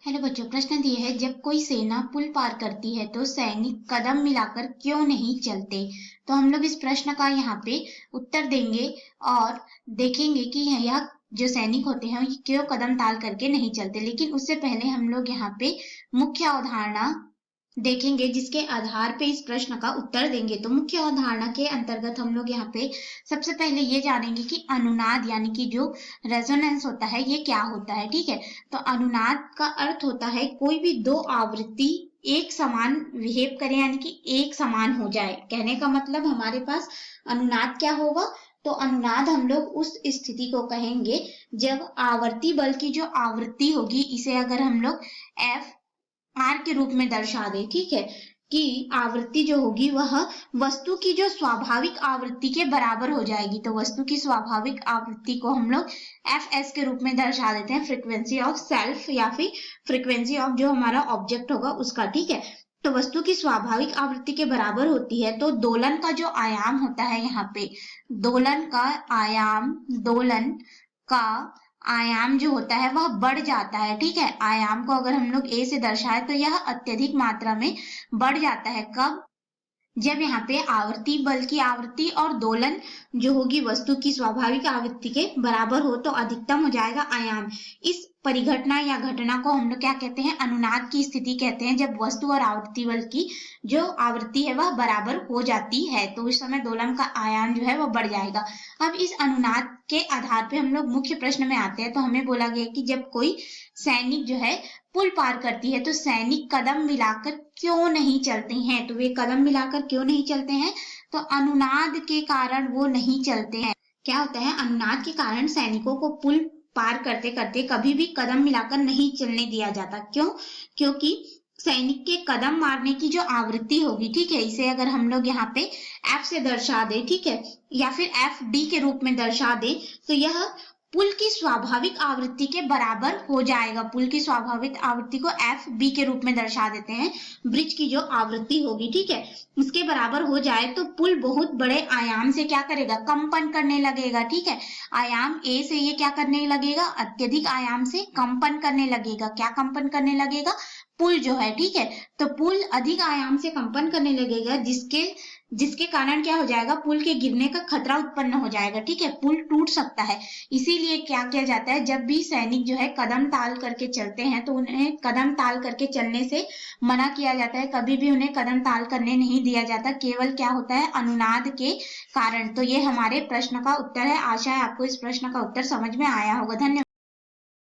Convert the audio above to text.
Hello बच्चों, प्रश्न दिए है जब कोई सेना पुल पार करती है तो सैनिक कदम मिलाकर क्यों नहीं चलते। तो हम लोग इस प्रश्न का यहाँ पे उत्तर देंगे और देखेंगे कि यह जो सैनिक होते हैं ये क्यों कदम ताल करके नहीं चलते। लेकिन उससे पहले हम लोग यहाँ पे मुख्य अवधारणा देखेंगे जिसके आधार पे इस प्रश्न का उत्तर देंगे। तो मुख्य अवधारणा के अंतर्गत हम लोग यहाँ पे सबसे पहले ये जानेंगे कि अनुनाद यानी कि जो रेजोनेंस होता है ये क्या होता है। ठीक है, तो अनुनाद का अर्थ होता है कोई भी दो आवृत्ति एक समान बिहेव करे यानी कि एक समान हो जाए। कहने का मतलब हमारे पास अनुनाद क्या होगा, तो अनुनाद हम लोग उस स्थिति को कहेंगे जब आवर्ती बल की जो आवृत्ति होगी इसे अगर हम लोग एफ आर के रूप में दर्शा दे, ठीक है, कि आवृत्ति जो होगी वह वस्तु की जो स्वाभाविक आवृत्ति के बराबर हो जाएगी। तो वस्तु की स्वाभाविक आवृत्ति को हम लोग एफ एस के रूप में दर्शा देते हैं, फ्रीक्वेंसी ऑफ सेल्फ या फिर फ्रीक्वेंसी ऑफ जो हमारा ऑब्जेक्ट होगा उसका। ठीक है, तो वस्तु की स्वाभाविक आवृत्ति के बराबर होती है तो दोलन का जो आयाम होता है यहाँ पे दोलन का आयाम जो होता है वह बढ़ जाता है। ठीक है, आयाम को अगर हम लोग ए से दर्शाए तो यह अत्यधिक मात्रा में बढ़ जाता है। कब? जब यहाँ पे आवर्ती बल की आवृत्ति और दोलन जो होगी वस्तु की स्वाभाविक आवृत्ति के बराबर हो तो अधिकतम हो जाएगा आयाम। इस परिघटना या घटना को हम लोग क्या कहते हैं, अनुनाद की स्थिति कहते हैं, जब वस्तु और आवृत्ति बल की जो आवृत्ति है वह बराबर हो जाती है तो उस समय दोलन का आयाम जो है वह बढ़ जाएगा। अब इस अनुनाद के आधार पे हम लोग मुख्य प्रश्न में आते हैं। तो हमें बोला गया कि जब कोई सैनिक जो है पुल पार करती है तो सैनिक कदम मिलाकर क्यों नहीं चलते हैं। तो वे कदम मिलाकर क्यों नहीं चलते हैं, तो अनुनाद के कारण वो नहीं चलते हैं। क्या होता है, अनुनाद के कारण सैनिकों को पुल पार करते करते कभी भी कदम मिलाकर नहीं चलने दिया जाता। क्यों? क्योंकि सैनिक के कदम मारने की जो आवृत्ति होगी, ठीक है, इसे अगर हम लोग यहाँ पे एफ से दर्शा दे, ठीक है, या फिर एफ डी के रूप में दर्शा दे तो यह पुल की स्वाभाविक आवृत्ति के बराबर हो जाएगा। पुल की स्वाभाविक आवृत्ति को एफ बी के रूप में दर्शा देते हैं, ब्रिज की जो आवृत्ति होगी, ठीक है, इसके बराबर हो जाए तो पुल बहुत बड़े आयाम से क्या करेगा, कंपन करने लगेगा। ठीक है, आयाम ए से ये क्या करने लगेगा, अत्यधिक आयाम से कंपन करने लगेगा। क्या कंपन करने लगेगा, पुल जो है। ठीक है, तो पुल अधिक आयाम से कंपन करने लगेगा जिसके कारण क्या हो जाएगा, पुल के गिरने का खतरा उत्पन्न हो जाएगा। ठीक है, पुल टूट सकता है। इसीलिए क्या किया जाता है, जब भी सैनिक जो है कदम ताल करके चलते हैं तो उन्हें कदम ताल करके चलने से मना किया जाता है, कभी भी उन्हें कदम ताल करने नहीं दिया जाता। केवल क्या होता है, अनुनाद के कारण। तो ये हमारे प्रश्न का उत्तर है। आशा है आपको इस प्रश्न का उत्तर समझ में आया होगा। धन्यवाद।